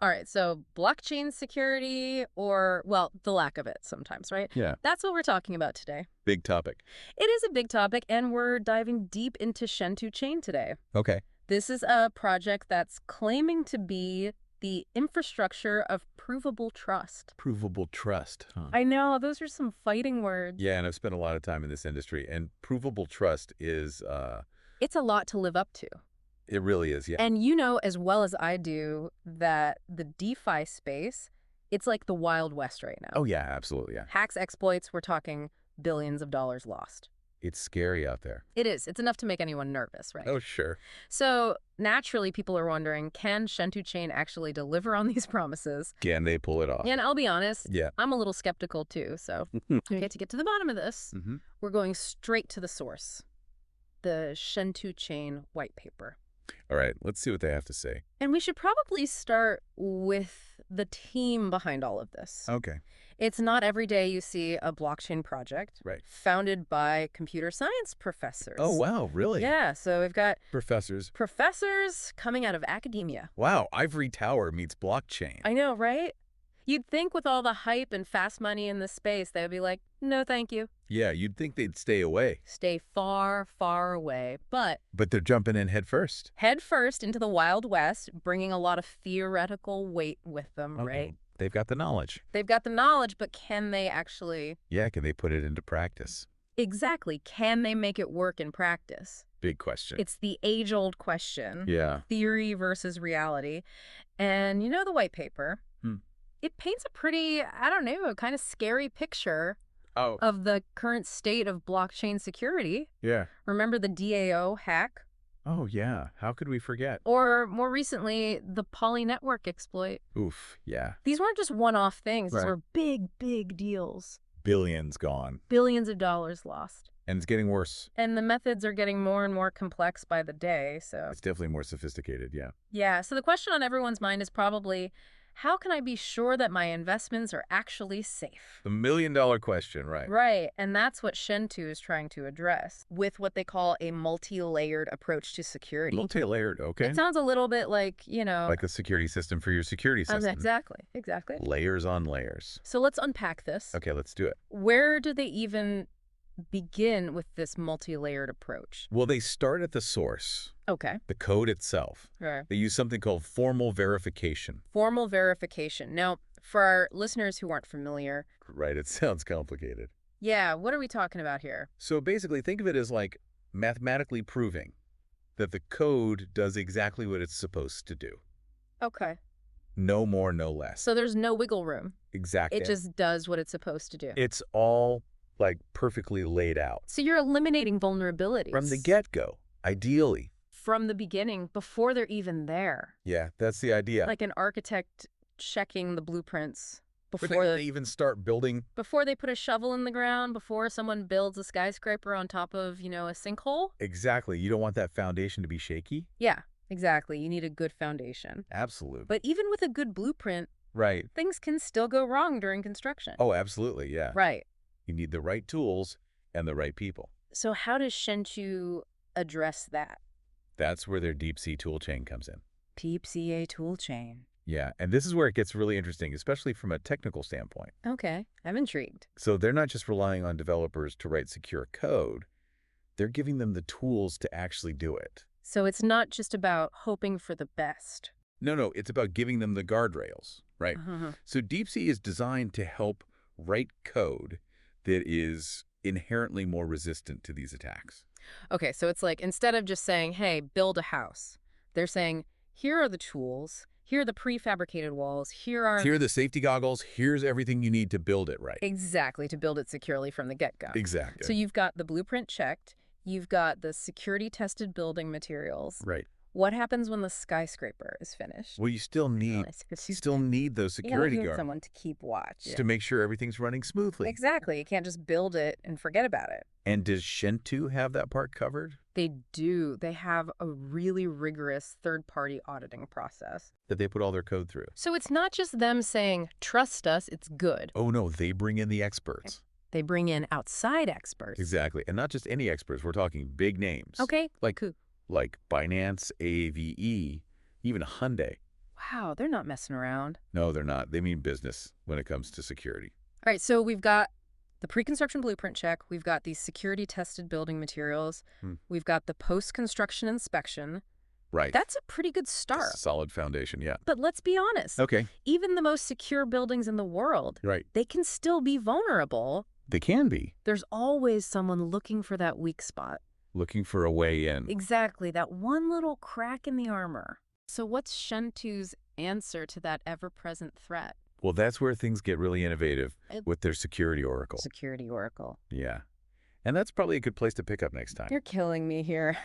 All right, so blockchain security or, well, the lack of it sometimes, right? Yeah. That's what we're talking about today. Big topic. It is a big topic, and we're diving deep into Shentu Chain today. Okay. This is a project that's claiming to be the infrastructure of provable trust. Provable trust. Huh. I know, those are some fighting words. Yeah, and I've spent a lot of time in this industry, and provable trust is, It's a lot to live up to. it really is, yeah. And you know as well as I do that the DeFi space, it's like the Wild West right now. Oh, yeah, absolutely, yeah. Hacks, exploits, we're talking billions of dollars lost. It's scary out there. It is. It's enough to make anyone nervous, right? Oh, sure. So naturally, people are wondering, can Shentu Chain actually deliver on these promises? Can they pull it off? And I'll be honest, Yeah. I'm a little skeptical too. So okay, to get to the bottom of this, we're going straight to the source, the Shentu Chain white paper. All right, let's see what they have to say. And we should probably start with the team behind all of this. Okay. It's not every day you see a blockchain project founded by computer science professors. Oh, wow, really? Yeah, so we've got Professors coming out of academia. Wow, Ivory Tower meets blockchain. I know, right? You'd think with all the hype and fast money in this space, they would be like, no, thank you. Yeah, you'd think they'd stay away. Stay far, far away. But they're jumping in head first. Head first into the Wild West, bringing a lot of theoretical weight with them, right? They've got the knowledge. They've got the knowledge, but can they actually... Yeah, can they put it into practice? Exactly. Can they make it work in practice? Big question. It's the age-old question. Yeah. Theory versus reality. And you know the white paper? It paints a pretty, I don't know, kind of scary picture of the current state of blockchain security. Yeah. Remember the DAO hack? Oh, yeah. How could we forget? Or more recently, the Poly network exploit. Oof, yeah. These weren't just one-off things. These Right. were big, big deals. Billions gone. Billions of dollars lost. And it's getting worse. And the methods are getting more and more complex by the day, so... It's definitely more sophisticated, yeah. Yeah, so the question on everyone's mind is probably, how can I be sure that my investments are actually safe? The million-dollar question, right? Right, and that's what Shentu is trying to address with what they call a multi-layered approach to security. Multi-layered, okay. It sounds a little bit like, you know... Like a security system for your security system. Exactly. Layers on layers. So let's unpack this. Okay, let's do it. Where do they even begin with this multi-layered approach? Well, they start at the source. Okay. The code itself. Right. They use something called formal verification. Formal verification. Now, for our listeners who aren't familiar... Right, it sounds complicated. Yeah, what are we talking about here? So basically, think of it as like mathematically proving that the code does exactly what it's supposed to do. Okay. No more, no less. So there's no wiggle room. Exactly. It just does what it's supposed to do. It's all like perfectly laid out. So you're eliminating vulnerabilities. From the get-go, ideally. From the beginning, before they're even there. Yeah, that's the idea. Like an architect checking the blueprints before they even start building. Before they put a shovel in the ground, before someone builds a skyscraper on top of, you know, a sinkhole. Exactly. You don't want that foundation to be shaky. Yeah, exactly. You need a good foundation. Absolutely. But even with a good blueprint, right, things can still go wrong during construction. Oh, absolutely, yeah. Right. You need the right tools and the right people. So how does Shentu address that? That's where their deep sea toolchain comes in. Deep sea toolchain. Yeah, and this is where it gets really interesting, especially from a technical standpoint. Okay, I'm intrigued. So they're not just relying on developers to write secure code. They're giving them the tools to actually do it. So it's not just about hoping for the best. No, it's about giving them the guardrails, right? So Deep Sea is designed to help write code that is inherently more resistant to these attacks. Okay, so it's like instead of just saying, hey, build a house, they're saying, here are the tools, here are the prefabricated walls, here are the safety goggles, here's everything you need to build it right. Exactly, to build it securely from the get-go. Exactly. So you've got the blueprint checked, you've got the security-tested building materials. Right. What happens when the skyscraper is finished? Well, you still need those security guards. Someone to keep watch. To make sure everything's running smoothly. Exactly. You can't just build it and forget about it. And does Shentu have that part covered? They do. They have a really rigorous third-party auditing process that they put all their code through. So it's not just them saying, trust us, it's good. Oh, no, they bring in the experts. They bring in outside experts. Exactly. And not just any experts. We're talking big names. Okay. Like Binance, AVE, even Hyundai. Wow, they're not messing around. No, they're not. They mean business when it comes to security. All right, so we've got the pre-construction blueprint check. We've got these security-tested building materials. We've got the post-construction inspection. Right. That's a pretty good start. That's a solid foundation, yeah. But let's be honest. Okay. Even the most secure buildings in the world, Right. they can still be vulnerable. They can be. There's always someone looking for that weak spot. Looking for a way in. Exactly, that one little crack in the armor. So what's Shentu's answer to that ever-present threat? Well, that's where things get really innovative with their Security Oracle. Security Oracle. Yeah. And that's probably a good place to pick up next time. You're killing me here.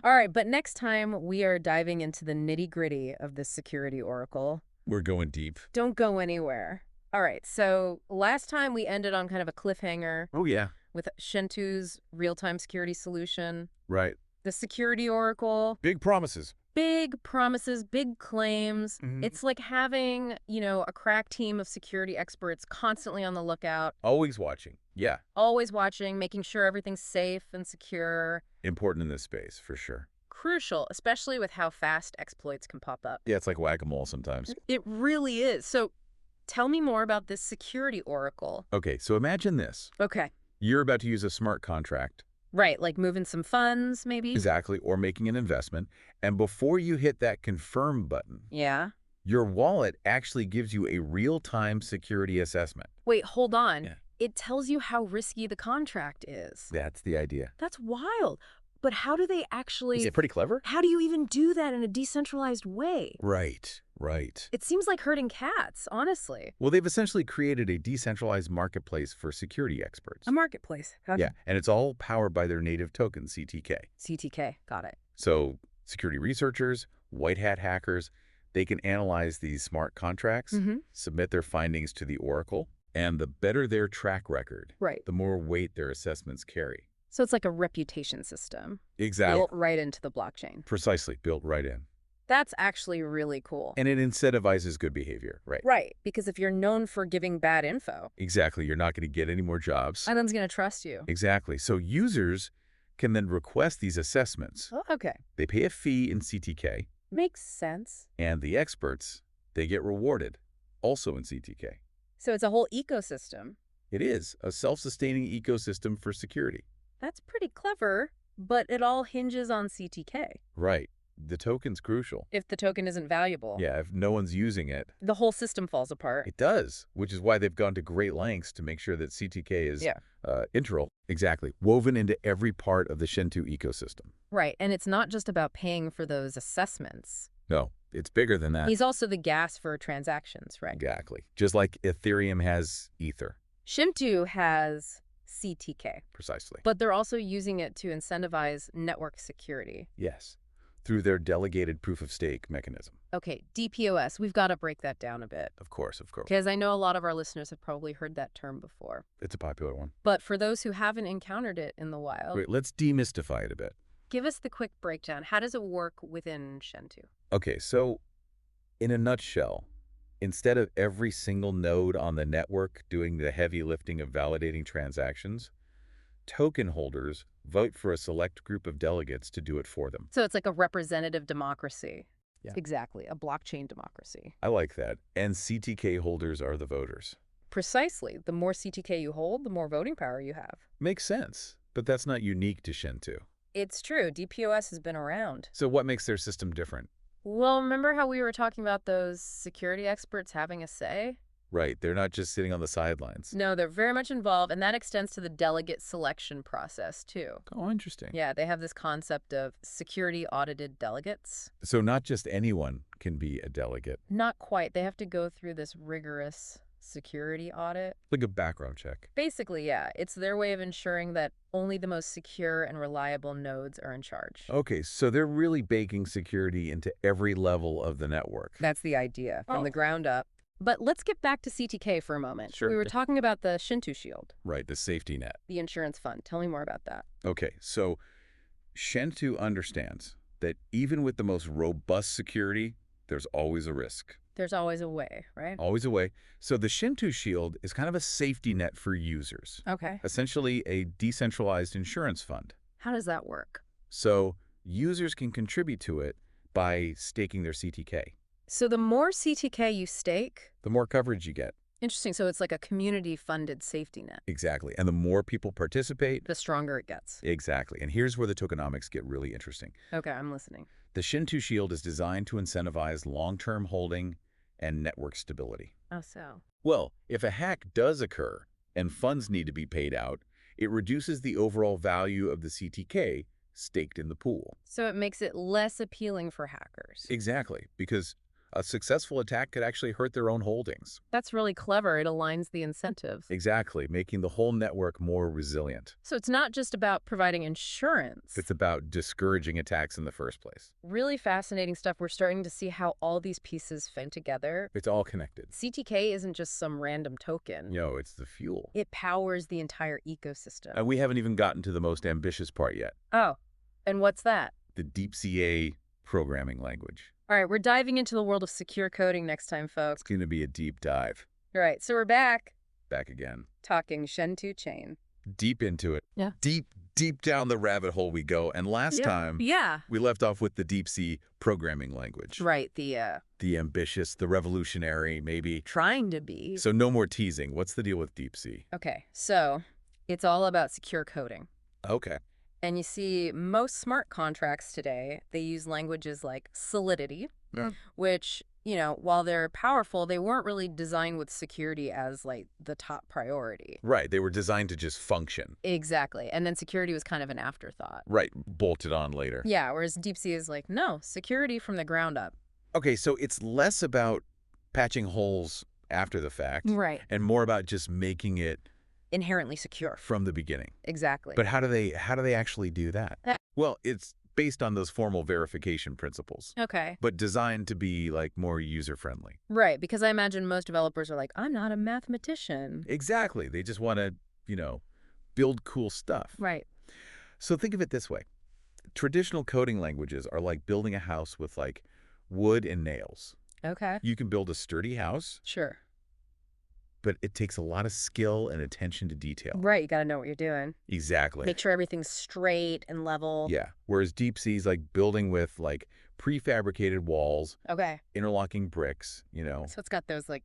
All right, but next time we are diving into the nitty-gritty of the Security Oracle. We're going deep. Don't go anywhere. All right, so last time we ended on kind of a cliffhanger. Oh, yeah. With Shentu's real-time security solution. Right. The Security Oracle. Big promises. Big promises, big claims. It's like having, a crack team of security experts constantly on the lookout. Always watching. Yeah. Always watching, making sure everything's safe and secure. Important in this space, for sure. Crucial, especially with how fast exploits can pop up. Yeah, it's like whack-a-mole sometimes. It really is. So tell me more about this Security Oracle. Okay, so imagine this. Okay. You're about to use a smart contract. Right, like moving some funds, maybe? Exactly, or making an investment. And before you hit that confirm button, yeah, your wallet actually gives you a real-time security assessment. Wait, hold on. Yeah. It tells you how risky the contract is. That's the idea. That's wild. But how do they actually... Is it pretty clever? How do you even do that in a decentralized way? Right, right. It seems like herding cats, honestly. Well, they've essentially created a decentralized marketplace for security experts. A marketplace. Okay. Yeah, and it's all powered by their native token, CTK. CTK, got it. So security researchers, white hat hackers, they can analyze these smart contracts, submit their findings to the Oracle, and the better their track record, right, the more weight their assessments carry. So it's like a reputation system. Exactly. Built right into the blockchain. Precisely, built right in. That's actually really cool. And it incentivizes good behavior, right? Right, because if you're known for giving bad info... Exactly, you're not going to get any more jobs. No one's going to trust you. Exactly. So users can then request these assessments. Oh, okay. They pay a fee in CTK. Makes sense. And the experts, they get rewarded, also in CTK. So it's a whole ecosystem. It is a self-sustaining ecosystem for security. That's pretty clever, but it all hinges on CTK. Right. The token's crucial. If the token isn't valuable. Yeah, if no one's using it. The whole system falls apart. It does, which is why they've gone to great lengths to make sure that CTK is integral. Exactly. Woven into every part of the Shentu ecosystem. Right, and it's not just about paying for those assessments. No, it's bigger than that. He's also the gas for transactions, right? Exactly. Just like Ethereum has Ether. Shentu has CTK. Precisely. But they're also using it to incentivize network security. Yes, through their delegated proof-of-stake mechanism. Okay, DPoS, we've got to break that down a bit. Of course, of course. Because I know a lot of our listeners have probably heard that term before. It's a popular one. But for those who haven't encountered it in the wild... Wait, let's demystify it a bit. Give us the quick breakdown. How does it work within Shentu? Okay, so in a nutshell, instead of every single node on the network doing the heavy lifting of validating transactions, token holders vote for a select group of delegates to do it for them. So it's like a representative democracy. Yeah. Exactly, a blockchain democracy. I like that. And CTK holders are the voters. Precisely. The more CTK you hold, the more voting power you have. Makes sense, but that's not unique to Shentu. It's true. DPoS has been around. So what makes their system different? Well, remember how we were talking about those security experts having a say? Right, they're not just sitting on the sidelines. No, they're very much involved, and that extends to the delegate selection process, too. Oh, interesting. Yeah, they have this concept of security audited delegates. So not just anyone can be a delegate. Not quite. They have to go through this rigorous security audit. Like a background check. Basically, yeah. It's their way of ensuring that only the most secure and reliable nodes are in charge. Okay, so they're really baking security into every level of the network. That's the idea, from the ground up. But let's get back to CTK for a moment. Sure. We were talking about the ShentuShield. Right, the safety net. The insurance fund. Tell me more about that. Okay, so Shentu understands that even with the most robust security, there's always a risk. There's always a way, right? Always a way. So the ShentuShield is kind of a safety net for users. Okay. Essentially a decentralized insurance fund. How does that work? So users can contribute to it by staking their CTK. So the more CTK you stake... the more coverage you get. Interesting. So it's like a community-funded safety net. Exactly. And the more people participate... the stronger it gets. Exactly. And here's where the tokenomics get really interesting. Okay, I'm listening. The ShentuShield is designed to incentivize long-term holding and network stability. Oh, so? Well, if a hack does occur and funds need to be paid out, it reduces the overall value of the CTK staked in the pool. So it makes it less appealing for hackers. Exactly, because a successful attack could actually hurt their own holdings. That's really clever. It aligns the incentives. Exactly, making the whole network more resilient. So it's not just about providing insurance. It's about discouraging attacks in the first place. Really fascinating stuff. We're starting to see how all these pieces fit together. It's all connected. CTK isn't just some random token. No, it's the fuel. It powers the entire ecosystem. And we haven't even gotten to the most ambitious part yet. Oh, and what's that? The DeepCA programming language. All right, we're diving into the world of secure coding next time, folks. It's going to be a deep dive. All right, so we're back. Back again. Talking Shentu Chain. Deep into it. Yeah. Deep down the rabbit hole we go. And last time, we left off with the DeepC programming language. Right, the ambitious, the revolutionary, maybe. Trying to be. So no more teasing. What's the deal with DeepC? Okay, so it's all about secure coding. Okay. And you see, most smart contracts today, they use languages like Solidity, which, you know, while they're powerful, they weren't really designed with security as, like, the top priority. Right. They were designed to just function. Exactly. And then security was kind of an afterthought. Right. Bolted on later. Yeah, whereas DeepC is like, no, security from the ground up. Okay, so it's less about patching holes after the fact. Right. And more about just making it inherently secure from the beginning. Exactly. But how do they actually do that? Well, it's based on those formal verification principles. Okay. But designed to be like more user-friendly. Right, because I imagine most developers are like, I'm not a mathematician. Exactly. They just want to, you know, build cool stuff. Right. So think of it this way. Traditional coding languages are like building a house with like wood and nails. Okay. You can build a sturdy house. Sure. But it takes a lot of skill and attention to detail. Right, you got to know what you're doing. Exactly. Make sure everything's straight and level. Yeah, whereas DeepC's like building with like prefabricated walls. Okay. Interlocking bricks, you know. So it's got those like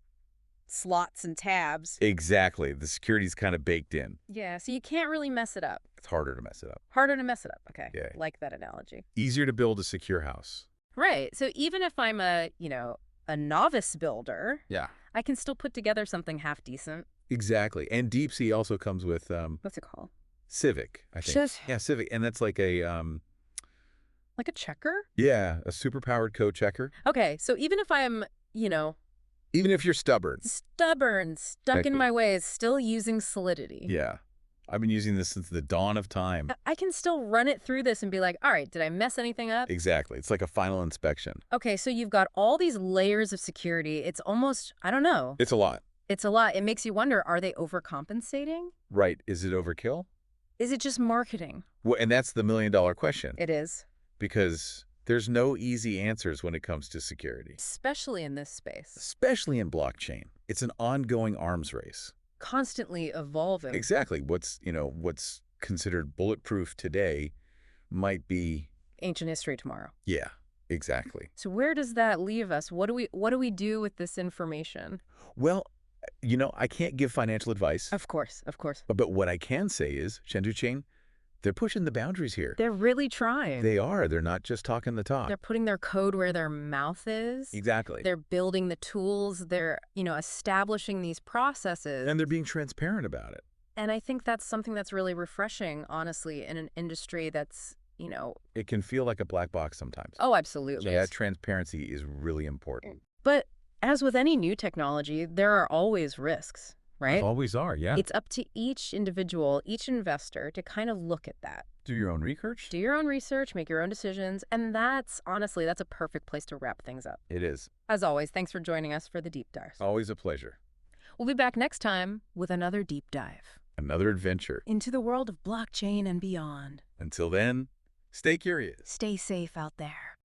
slots and tabs. Exactly. The security's kind of baked in. Yeah, so you can't really mess it up. It's harder to mess it up. Harder to mess it up. Okay. Yeah. Like that analogy. Easier to build a secure house. Right. So even if I'm a novice builder, I can still put together something half decent. Exactly. And DeepC also comes with what's it called? Civic, I think. Yeah, Civic. And that's like a like a checker? Yeah, a superpowered code checker. Okay, so even if I'm, even if you're stubborn, stuck in my ways, still using Solidity. Yeah. I've been using this since the dawn of time. I can still run it through this and be like, all right, did I mess anything up? Exactly. It's like a final inspection. Okay, so you've got all these layers of security. It's almost, I don't know. It's a lot. It's a lot. It makes you wonder, are they overcompensating? Right. Is it overkill? Is it just marketing? Well, and that's the million-dollar question. It is. Because there's no easy answers when it comes to security. Especially in this space. Especially in blockchain. It's an ongoing arms race. Constantly evolving. Exactly. What's considered bulletproof today might be ancient history tomorrow. Yeah, exactly. So where does that leave us? What do we do with this information? Well, I can't give financial advice. Of course. But what I can say is, Shentu Chain, they're pushing the boundaries here. They're really trying. They are. They're not just talking the talk. They're putting their code where their mouth is. Exactly. They're building the tools. They're, establishing these processes. And they're being transparent about it. And I think that's something that's really refreshing, honestly, in an industry that's, It can feel like a black box sometimes. Oh, absolutely. Yeah, transparency is really important. But as with any new technology, there are always risks. Right? Always are, yeah. It's up to each individual, each investor to kind of look at that. Do your own research. Do your own research, make your own decisions, and that's a perfect place to wrap things up. It is. As always, thanks for joining us for the Deep Dive. Always a pleasure. We'll be back next time with another Deep Dive. Another adventure. Into the world of blockchain and beyond. Until then, stay curious. Stay safe out there.